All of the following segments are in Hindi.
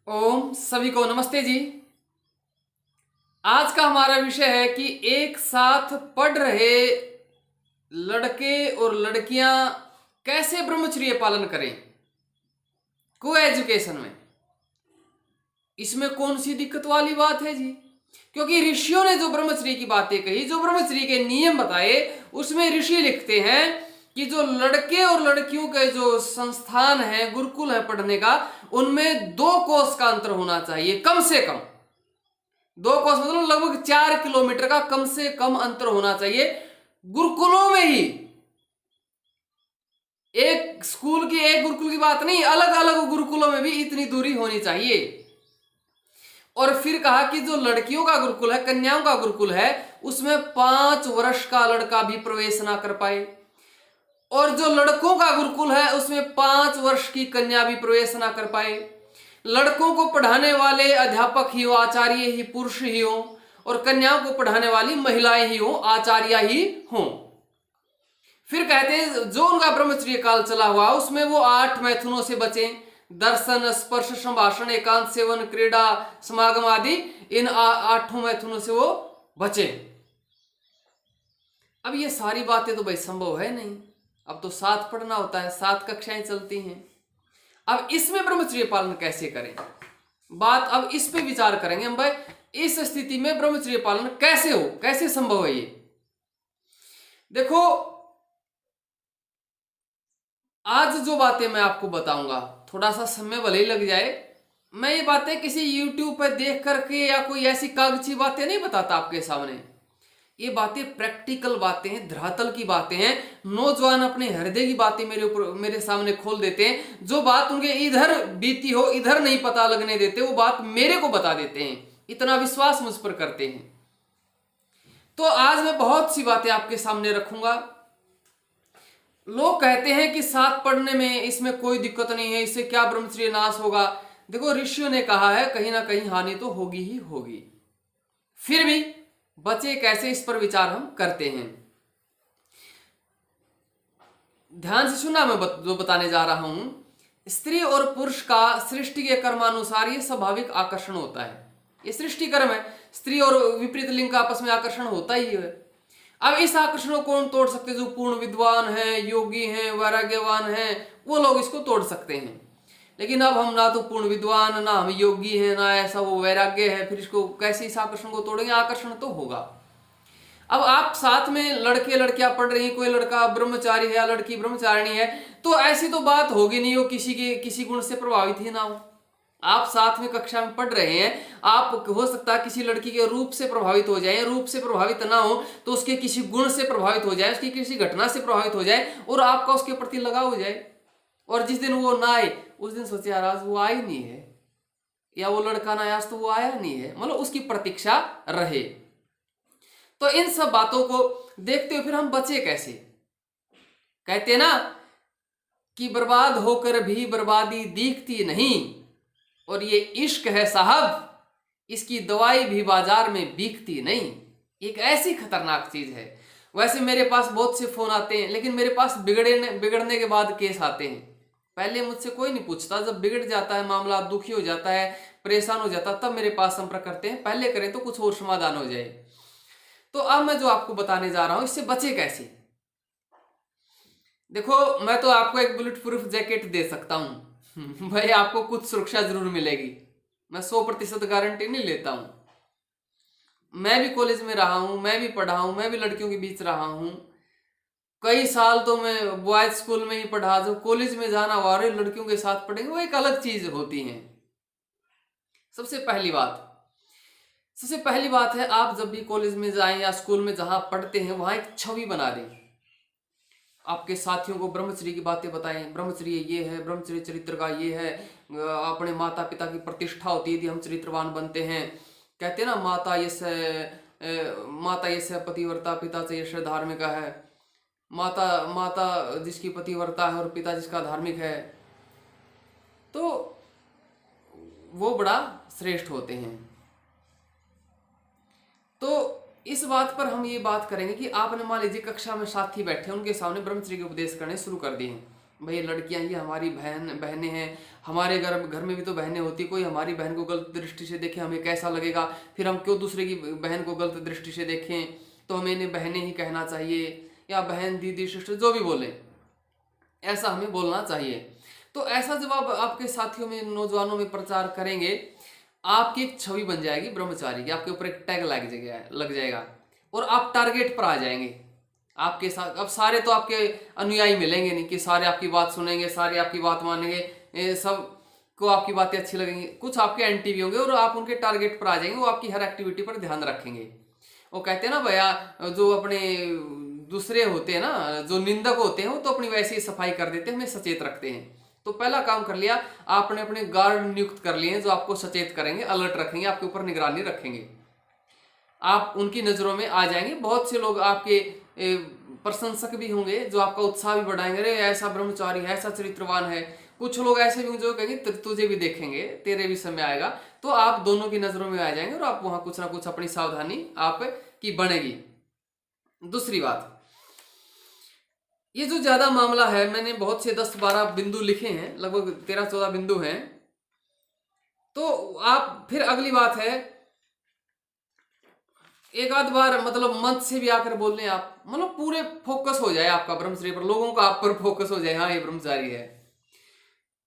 ओम सभी को नमस्ते जी। आज का हमारा विषय है कि एक साथ पढ़ रहे लड़के और लड़कियां कैसे ब्रह्मचर्य पालन करें को एजुकेशन में। इसमें कौन सी दिक्कत वाली बात है जी? क्योंकि ऋषियों ने जो ब्रह्मचर्य की बातें कही, जो ब्रह्मचर्य के नियम बताए, उसमें ऋषि लिखते हैं कि जो लड़के और लड़कियों के जो संस्थान है, गुरुकुल है पढ़ने का, उनमें 2 कोस का अंतर होना चाहिए कम से कम। 2 कोस मतलब लगभग 4 किलोमीटर का कम से कम अंतर होना चाहिए गुरुकुलों में ही। एक स्कूल की, एक गुरुकुल की बात नहीं, अलग अलग गुरुकुलों में भी इतनी दूरी होनी चाहिए। और फिर कहा कि जो लड़कियों का गुरुकुल है, कन्याओं का गुरुकुल है, उसमें 5 वर्ष का लड़का भी प्रवेश ना कर पाए, और जो लड़कों का गुरुकुल है उसमें 5 वर्ष की कन्या भी प्रवेश ना कर पाए। लड़कों को पढ़ाने वाले अध्यापक ही हो, आचार्य ही पुरुष ही हो, और कन्याओं को पढ़ाने वाली महिलाएं ही हो, आचार्य ही हो। फिर कहते हैं जो उनका ब्रह्मचर्य काल चला हुआ उसमें वो 8 मैथुनों से बचें। दर्शन, स्पर्श, संभाषण, एकांत सेवन, क्रीड़ा, समागम आदि, इन 8 मैथुनों से वो बचे। अब ये सारी बातें तो भाई संभव है नहीं। अब तो साथ पढ़ना होता है, 7 कक्षाएं चलती हैं। अब इसमें ब्रह्मचर्य पालन कैसे करें, बात अब इस पे विचार करेंगे हम भाई। इस स्थिति में ब्रह्मचर्य पालन कैसे हो, कैसे संभव है ये? देखो, आज जो बातें मैं आपको बताऊंगा, थोड़ा सा समय भले ही लग जाए, मैं ये बातें किसी YouTube पर देख करके या कोई ऐसी कागजी बातें नहीं बताता आपके सामने। ये बातें प्रैक्टिकल बातें हैं, धरातल की बातें हैं। नौजवान अपने हृदय की बातें मेरे सामने खोल देते हैं। जो बात उनके इधर बीती हो, इधर नहीं पता लगने देते, वो बात मेरे को बता देते हैं। इतना विश्वास मुझ पर करते हैं। तो आज मैं बहुत सी बातें आपके सामने रखूंगा। लोग कहते हैं कि साथ पढ़ने में इसमें कोई दिक्कत नहीं है, इससे क्या ब्रह्मचर्य नाश होगा। देखो, ऋषियों ने कहा है कहीं ना कहीं हानि तो होगी ही होगी। फिर भी बचे कैसे, इस पर विचार हम करते हैं। ध्यान से सुनना, मैं जो बताने जा रहा हूं। स्त्री और पुरुष का सृष्टि के कर्मानुसार ये स्वाभाविक आकर्षण होता है। ये सृष्टि कर्म है। स्त्री और विपरीत लिंग का आपस में आकर्षण होता ही है। अब इस आकर्षण को कौन तोड़ सकते हैं? जो पूर्ण विद्वान है, योगी हैं, वैराग्यवान हैं, वो लोग इसको तोड़ सकते हैं। लेकिन अब हम ना तो पूर्ण विद्वान, ना हम योगी हैं, ना ऐसा वो वैराग्य है, फिर इसको कैसे इस आकर्षण को तोड़ेंगे? आकर्षण तो होगा। अब आप साथ में लड़के लड़कियां पढ़ रही, कोई लड़का ब्रह्मचारी है या लड़की ब्रह्मचारिणी है, तो ऐसी तो बात होगी नहीं हो किसी गुण से प्रभावित ही ना हो। आप साथ में कक्षा में पढ़ रहे हैं, आप हो सकता है किसी लड़की के रूप से प्रभावित हो जाए, रूप से प्रभावित ना हो तो उसके किसी गुण से प्रभावित हो जाए, उसकी किसी घटना से प्रभावित हो जाए, और आपका उसके प्रति लगाव हो जाए। और जिस दिन वो ना आए उस दिन सोचे यार आज वो आई नहीं है, या वो लड़का ना आया आज तो वो आया नहीं है, मतलब उसकी प्रतीक्षा रहे। तो इन सब बातों को देखते हुए फिर हम बचे कैसे? कहते ना कि बर्बाद होकर भी बर्बादी दिखती नहीं, और ये इश्क है साहब, इसकी दवाई भी बाजार में बिकती नहीं। एक ऐसी खतरनाक चीज है। वैसे मेरे पास बहुत से फोन आते हैं, लेकिन मेरे पास बिगड़ने के बाद केस आते हैं। पहले मुझसे कोई नहीं पूछता, जब बिगड़ जाता है मामला, दुखी हो जाता है, परेशान हो जाता है, तब मेरे पास संपर्क करते हैं। पहले करें तो कुछ और समाधान हो जाए। तो अब मैं जो आपको बताने जा रहा हूं, इससे बचे कैसे। देखो, मैं तो आपको एक बुलेट प्रूफ जैकेट दे सकता हूं भाई, आपको कुछ सुरक्षा जरूर मिलेगी। मैं 100% गारंटी नहीं लेता हूं। मैं भी कॉलेज में रहा हूं, मैं भी पढ़ा हूं, मैं भी लड़कियों के बीच रहा हूं। कई साल तो मैं बॉयज स्कूल में ही पढ़ा। जब कॉलेज में जाना हुआ, अरे लड़कियों के साथ पढ़ेंगे, वो एक अलग चीज होती है। सबसे पहली बात है, आप जब भी कॉलेज में जाएं या स्कूल में जहां पढ़ते हैं, वहां एक छवि बना दें। आपके साथियों को ब्रह्मचर्य की बातें बताएं। ब्रह्मचर्य ये है, ब्रह्मचर्य चरित्र का ये है। अपने माता पिता की प्रतिष्ठा होती है यदि हम चरित्रवान बनते हैं। कहते हैं ना, माता यश पतिव्रता, पिता से यश धार्मिक है। माता माता जिसकी पतिव्रता है और पिता जिसका धार्मिक है, तो वो बड़ा श्रेष्ठ होते हैं। तो इस बात पर हम ये बात करेंगे कि आपने मान लीजिए कक्षा में साथी बैठे, उनके सामने ब्रह्मचर्य के उपदेश करने शुरू कर दिए हैं। भाई लड़कियां ही हमारी बहनें हैं, हमारे घर में भी तो बहनें होती, कोई हमारी बहन को गलत दृष्टि से देखे हमें कैसा लगेगा, फिर हम क्यों दूसरे की बहन को गलत दृष्टि से देखें, तो हमें इन्हें बहनें ही कहना चाहिए, या बहन दीदी सिस्टर जो भी बोले ऐसा हमें बोलना चाहिए। तो ऐसा जब आप आपके साथियों में नौजवानों में प्रचार करेंगे, आपकी एक छवि बन जाएगी ब्रह्मचारी की, आपके ऊपर एक टैग लग जाएगा और आप टारगेट पर आ जाएंगे। आपके साथ अब सारे तो आपके अनुयायी मिलेंगे नहीं कि सारे आपकी बात सुनेंगे, सारे आपकी बात मानेंगे, सब को आपकी बातें अच्छी लगेंगी। कुछ आपके एंटी भी होंगे और आप उनके टारगेट पर आ जाएंगे, वो आपकी हर एक्टिविटी पर ध्यान रखेंगे। वो कहते हैं ना भैया, जो अपने दूसरे होते हैं ना, जो निंदक होते हैं, वो तो अपनी वैसे ही सफाई कर देते हैं, हमें सचेत रखते हैं। तो पहला काम कर लिया आपने, अपने गार्ड नियुक्त कर लिए जो आपको सचेत करेंगे, अलर्ट रखेंगे, आपके ऊपर निगरानी रखेंगे, आप उनकी नजरों में आ जाएंगे। बहुत से लोग आपके प्रशंसक भी होंगे जो आपका उत्साह भी बढ़ाएंगे, अरे ऐसा ब्रह्मचारी है, ऐसा चरित्रवान है। कुछ लोग ऐसे भी होंगे जो कहेंगे तुझे भी देखेंगे, तेरे भी समय आएगा। तो आप दोनों की नजरों में आ जाएंगे और आप वहां कुछ ना कुछ अपनी सावधानी आपकी बनेगी। दूसरी बात, ये जो ज्यादा मामला है, मैंने बहुत से 10-12 बिंदु लिखे हैं, लगभग 13-14 बिंदु हैं। तो आप फिर अगली बात है, एक आध बार मतलब मंच से भी आकर बोल लें आप, मतलब पूरे फोकस हो जाए आपका ब्रह्मचर्य पर, लोगों का आप पर फोकस हो जाए, हाँ ये ब्रह्मचारी है।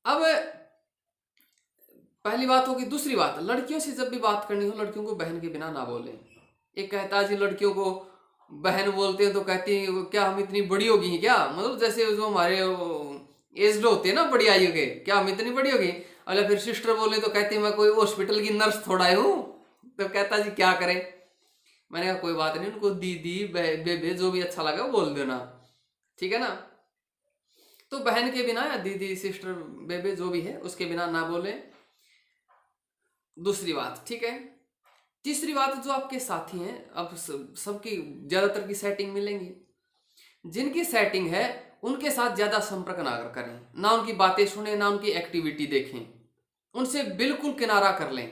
अब पहली बात होगी। दूसरी बात, लड़कियों से जब भी बात करनी हो, लड़कियों को बहन के बिना ना बोलें। एक कहता है जी लड़कियों को बहन बोलते हैं तो कहती है क्या हम इतनी बड़ी होगी हैं क्या, मतलब जैसे जो हमारे एज्ड होते हैं ना, बड़ी आयु के, क्या हम इतनी बड़ी होगी। और फिर सिस्टर बोले तो कहती है मैं कोई हॉस्पिटल की नर्स थोड़ा हूँ। तो कहता जी क्या करें। मैंने कहा कोई बात नहीं, उनको दीदी बेबे जो भी अच्छा लगा वो बोल देना, ठीक है ना। तो बहन के बिना या दीदी सिस्टर बेबे जो भी है उसके बिना ना बोले। दूसरी बात, ठीक है। तीसरी बात, जो आपके साथी हैं, अब सबकी ज्यादातर की सेटिंग मिलेंगी, जिनकी सेटिंग है उनके साथ ज्यादा संपर्क ना करें, ना उनकी बातें सुने, ना उनकी एक्टिविटी देखें, उनसे बिल्कुल किनारा कर लें,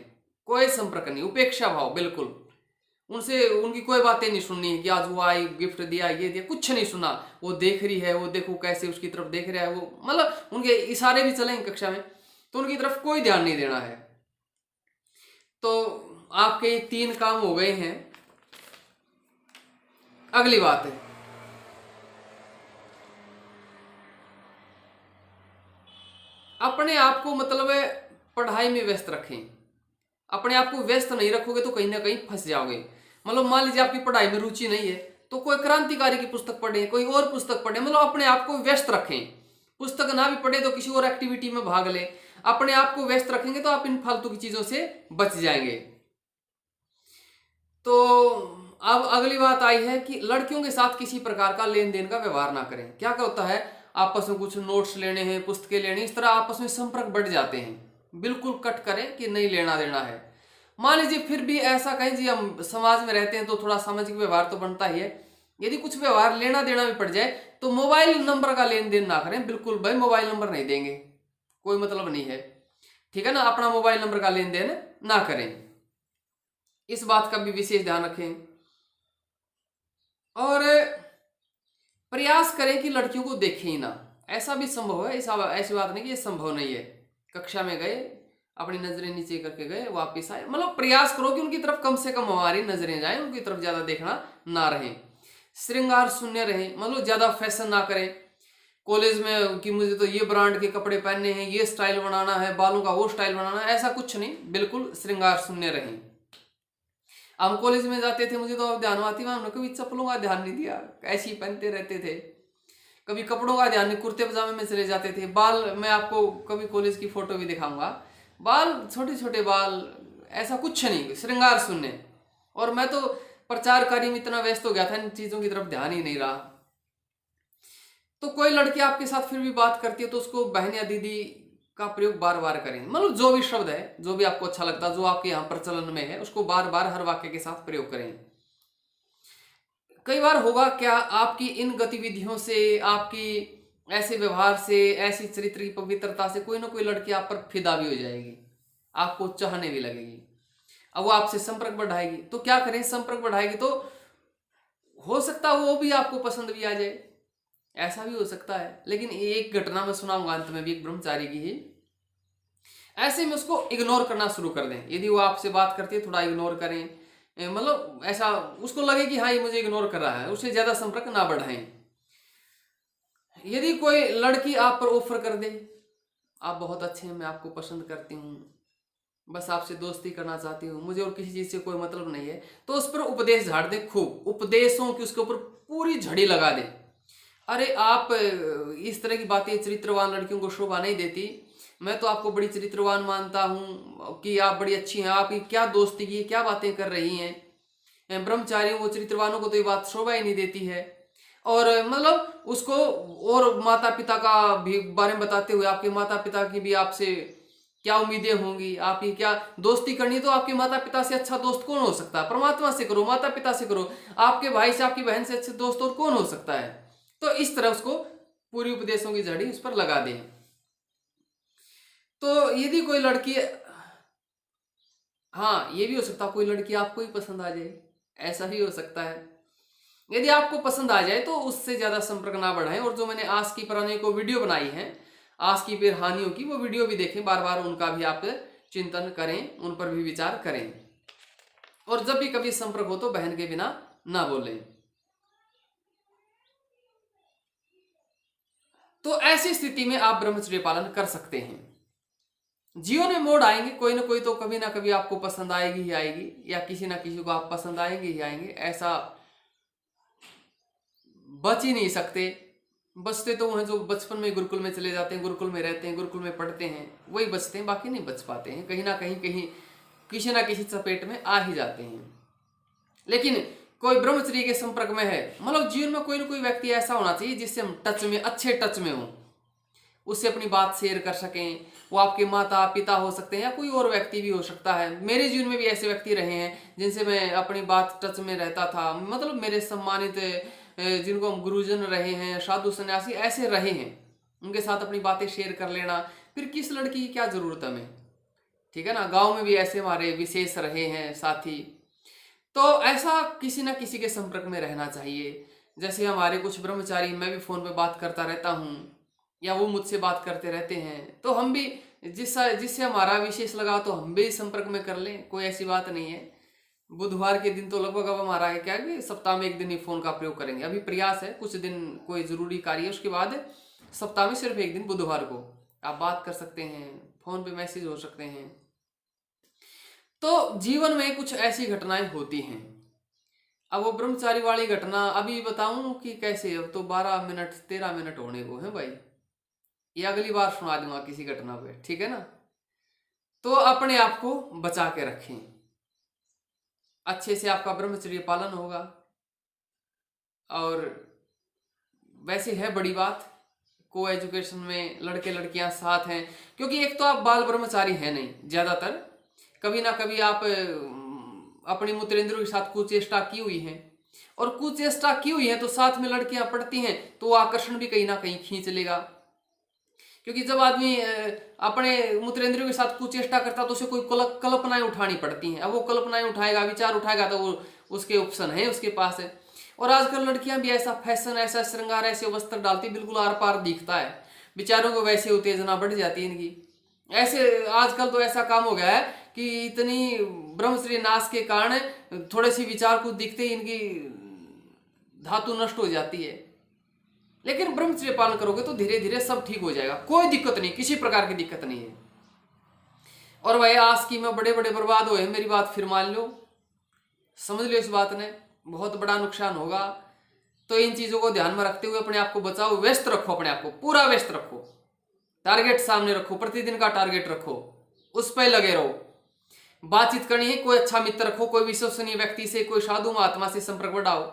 कोई संपर्क नहीं, उपेक्षा भाव बिल्कुल। उनसे उनकी कोई बातें नहीं सुननी है कि आज वो आई गिफ्ट दिया ये दिया, कुछ नहीं सुना। वो देख रही है, वो देखो कैसे उसकी तरफ देख रहा है, वो मतलब उनके इशारे भी चलेंगे कक्षा में, तो उनकी तरफ कोई ध्यान नहीं देना है। तो आपके ये 3 काम हो गए हैं। अगली बात है, अपने आप को मतलब पढ़ाई में व्यस्त रखें। अपने आप को व्यस्त नहीं रखोगे तो कहीं ना कहीं फंस जाओगे। मतलब मान लीजिए आपकी पढ़ाई में रुचि नहीं है, तो कोई क्रांतिकारी की पुस्तक पढ़ें, कोई और पुस्तक पढ़ें, मतलब अपने आप को व्यस्त रखें। पुस्तक ना भी पढ़े तो किसी और एक्टिविटी में भाग लें। अपने आप को व्यस्त रखेंगे तो आप इन फालतू की चीजों से बच जाएंगे। तो अब अगली बात आई है कि लड़कियों के साथ किसी प्रकार का लेन देन का व्यवहार ना करें। क्या होता है, आपस में कुछ नोट्स लेने हैं, पुस्तकें लेनी, इस तरह आपस में संपर्क बढ़ जाते हैं। बिल्कुल कट करें कि नहीं लेना देना है। मान लीजिए फिर भी ऐसा कहें जी हम समाज में रहते हैं तो थोड़ा सामाजिक व्यवहार तो बनता ही है, यदि कुछ व्यवहार लेना देना भी पड़ जाए तो मोबाइल नंबर का लेन देन ना करें। बिल्कुल भाई मोबाइल नंबर नहीं देंगे, कोई मतलब नहीं है, ठीक है ना। अपना मोबाइल नंबर का लेन देन ना करें, इस बात का भी विशेष ध्यान रखें। और प्रयास करें कि लड़कियों को देखें ही ना। ऐसा भी संभव है, ऐसी बात नहीं कि ये संभव नहीं है। कक्षा में गए, अपनी नजरें नीचे करके गए, वापस आए, मतलब प्रयास करो कि उनकी तरफ कम से कम हमारी नजरें जाएं, उनकी तरफ ज्यादा देखना ना रहे। श्रृंगार शून्य रहे, मतलब ज्यादा फैशन ना करें कॉलेज में कि मुझे तो ये ब्रांड के कपड़े पहनने हैं, ये स्टाइल बनाना है, बालों का वो स्टाइल बनाना है, ऐसा कुछ नहीं। बिल्कुल श्रृंगार शून्य रहें। हम कॉलेज में जाते थे, मुझे तो अब ध्यान आती है, हमने कभी चप्पलों का ध्यान नहीं दिया, ऐसे ही पहनते रहते थे। कभी कपड़ों का ध्यान नहीं, कुर्ते पजामे में चले जाते थे। बाल, मैं आपको कभी कॉलेज की फोटो भी दिखाऊंगा, बाल छोटे छोटे बाल, ऐसा कुछ नहीं, श्रृंगार शून्य। और मैं तो प्रचार कार्य में इतना व्यस्त हो गया था, इन चीजों की तरफ ध्यान ही नहीं रहा। तो कोई लड़की आपके साथ फिर भी बात करती है तो उसको बहन या दीदी का प्रयोग बार बार करें। मतलब जो भी शब्द है, जो भी आपको अच्छा लगता है, जो आपके यहाँ प्रचलन में है, उसको बार बार हर वाक्य के साथ प्रयोग करें। कई बार होगा क्या, आपकी इन गतिविधियों से, आपकी ऐसे व्यवहार से, ऐसी चरित्र की पवित्रता से कोई ना कोई लड़की आप पर फिदा भी हो जाएगी, आपको चाहने भी लगेगी। अब वो आपसे संपर्क बढ़ाएगी, तो क्या करें, संपर्क बढ़ाएगी तो हो सकता है वो भी आपको पसंद भी आ जाए। ऐसा भी हो सकता है। लेकिन एक घटना मैं सुनाऊंगा अंत में भी, एक ब्रह्मचारी की ही। ऐसे में उसको इग्नोर करना शुरू कर दें। यदि वो आपसे बात करती है, थोड़ा इग्नोर करें, मतलब ऐसा उसको लगे कि हाँ ये मुझे इग्नोर कर रहा है, उससे ज्यादा संपर्क ना बढ़ाएं। यदि कोई लड़की आप पर ऑफर कर दे, आप बहुत अच्छे हैं, मैं आपको पसंद करती हूँ, बस आपसे दोस्ती करना चाहती हूँ, मुझे और किसी चीज से कोई मतलब नहीं है, तो उस पर उपदेश झाड़ दे, खूब उपदेशों की उसके ऊपर पूरी झड़ी लगा दे। अरे आप इस तरह की बातें चरित्रवान लड़कियों को शोभा नहीं देती, मैं तो आपको बड़ी चरित्रवान मानता हूँ कि आप बड़ी अच्छी हैं, आप ये क्या दोस्ती की क्या बातें कर रही हैं, ब्रह्मचारियों को चरित्रवानों को तो ये बात शोभा ही नहीं देती है। और मतलब उसको और माता पिता का भी बारे में बताते हुए, आपके माता पिता की भी आपसे क्या उम्मीदें होंगी, आप ये क्या दोस्ती करनी है, तो आपके माता पिता से अच्छा दोस्त कौन हो सकता है? परमात्मा से करो, माता पिता से करो, आपके भाई से आपकी बहन से अच्छे दोस्त और कौन हो सकता है? तो इस तरह उसको पूरी उपदेशों की झड़ी उस पर लगा दें। तो यदि कोई लड़की, हाँ ये भी हो सकता है कोई लड़की आपको ही पसंद आ जाए, ऐसा भी हो सकता है। यदि आपको पसंद आ जाए तो उससे ज्यादा संपर्क ना बढ़ाएं। और जो मैंने आज की प्राणियों को वीडियो बनाई है, आज की फिर हानियों की, वो वीडियो भी देखें, बार बार उनका भी आप चिंतन करें, उन पर भी विचार करें। और जब भी कभी संपर्क हो तो बहन के बिना ना बोलें। तो ऐसी स्थिति में आप ब्रह्मचर्य पालन कर सकते हैं। जीवन में मोड़ आएंगे, कोई ना कोई तो कभी ना कभी आपको पसंद आएगी ही आएगी, या किसी ना किसी को आप पसंद आएंगे ही आएंगे, ऐसा बच ही नहीं सकते। बचते तो वो हैं जो बचपन में गुरुकुल में चले जाते हैं, गुरुकुल में रहते हैं, गुरुकुल में पढ़ते हैं, वही बचते हैं, बाकी नहीं बच पाते हैं। कहीं ना कहीं किसी ना किसी चपेट में आ ही जाते हैं। लेकिन कोई ब्रह्मचर्य के संपर्क में है, मतलब जीवन में कोई ना कोई व्यक्ति ऐसा होना चाहिए जिससे हम टच में, अच्छे टच में हो, उससे अपनी बात शेयर कर सकें। वो आपके माता पिता हो सकते हैं या कोई और व्यक्ति भी हो सकता है। मेरे जीवन में भी ऐसे व्यक्ति रहे हैं जिनसे मैं अपनी बात टच में रहता था, मतलब मेरे सम्मानित जिनको हम गुरुजन रहे हैं, साधु सन्यासी ऐसे रहे हैं, उनके साथ अपनी बातें शेयर कर लेना। फिर किस लड़की की क्या जरूरत हमें, ठीक है ना। गांव में भी ऐसे हमारे विशेष रहे हैं साथी। तो ऐसा किसी ना किसी के संपर्क में रहना चाहिए। जैसे हमारे कुछ ब्रह्मचारी, मैं भी फोन पे बात करता रहता हूँ या वो मुझसे बात करते रहते हैं, तो हम भी जिससे हमारा विशेष लगा तो हम भी संपर्क में कर लें, कोई ऐसी बात नहीं है। बुधवार के दिन तो लगभग अब हमारा है क्या कि सप्ताह में एक दिन ही फोन का प्रयोग करेंगे। अभी प्रयास है कुछ दिन कोई जरूरी कार्य है, उसके बाद सप्ताह में सिर्फ एक दिन बुधवार को आप बात कर सकते हैं, फोन पे मैसेज हो सकते हैं। तो जीवन में कुछ ऐसी घटनाएं होती हैं। अब वो ब्रह्मचारी वाली घटना अभी बताऊं कि कैसे? अब तो 12 मिनट 13 मिनट होने को है भाई, ये अगली बार सुना दूंगा किसी घटना पे, ठीक है ना। तो अपने आप को बचा के रखें, अच्छे से आपका ब्रह्मचर्य पालन होगा। और वैसे है बड़ी बात, को एजुकेशन में लड़के लड़कियां साथ हैं, क्योंकि एक तो आप बाल ब्रह्मचारी हैं नहीं, ज्यादातर कभी ना कभी आप अपनी मूत्रेंद्रियों के साथ कुचेष्टा की हुई है, और कुचेष्टा की हुई है तो साथ में लड़कियां पढ़ती हैं तो वो आकर्षण भी कहीं ना कहीं खींच लेगा। क्योंकि जब आदमी अपने मूत्रेंद्रियों के साथ कुचेष्टा करता तो उसे कोई कल्पनाएं उठानी पड़ती हैं। अब वो कल्पनाएं उठाएगा, विचार उठाएगा, तो वो उसके ऑप्शन है उसके पास है। और आजकल लड़कियां भी ऐसा फैशन, ऐसा श्रृंगार, ऐसे वस्त्र डालती, बिल्कुल आर पार दिखता है, बेचारों को वैसे उत्तेजना बढ़ जाती है इनकी। ऐसे आजकल तो ऐसा काम हो गया है कि इतनी ब्रह्मचर्य नाश के कारण थोड़े से विचार को दिखते ही इनकी धातु नष्ट हो जाती है। लेकिन ब्रह्मचर्य पालन करोगे तो धीरे धीरे सब ठीक हो जाएगा, कोई दिक्कत नहीं, किसी प्रकार की दिक्कत नहीं है। और भाई आज की में बड़े बड़े बर्बाद हुए, मेरी बात फिर मान लो, समझ लो, इस बात ने बहुत बड़ा नुकसान होगा। तो इन चीजों को ध्यान में रखते हुए अपने आप को बचाओ, व्यस्त रखो, अपने आप को पूरा व्यस्त रखो, टारगेट सामने रखो, प्रतिदिन का टारगेट रखो, उस पर लगे रहो। बातचीत करनी है, कोई अच्छा मित्र रखो, कोई विश्वसनीय व्यक्ति से, कोई साधु महात्मा से संपर्क बढ़ाओ।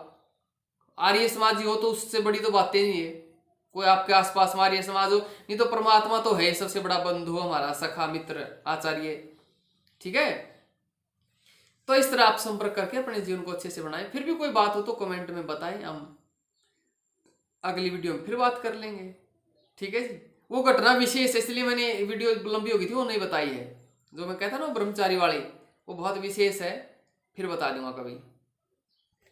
आर्य समाजी हो तो उससे बड़ी तो बातें नहीं है, कोई आपके आसपास आर्य समाज हो, नहीं तो परमात्मा तो है सबसे बड़ा बंधु हमारा, सखा मित्र आचार्य, ठीक है। तो इस तरह आप संपर्क करके अपने जीवन को अच्छे से बनाएं। फिर भी कोई बात हो तो कमेंट में बताएं, हम अगली वीडियो में फिर बात कर लेंगे, ठीक है जी। वो घटना विशेष है इसलिए मैंने वीडियो लंबी हो गई थी, वो नहीं बताई है, जो मैं कहता ना ब्रह्मचारी वाली, वो बहुत विशेष है, फिर बता दूंगा कभी।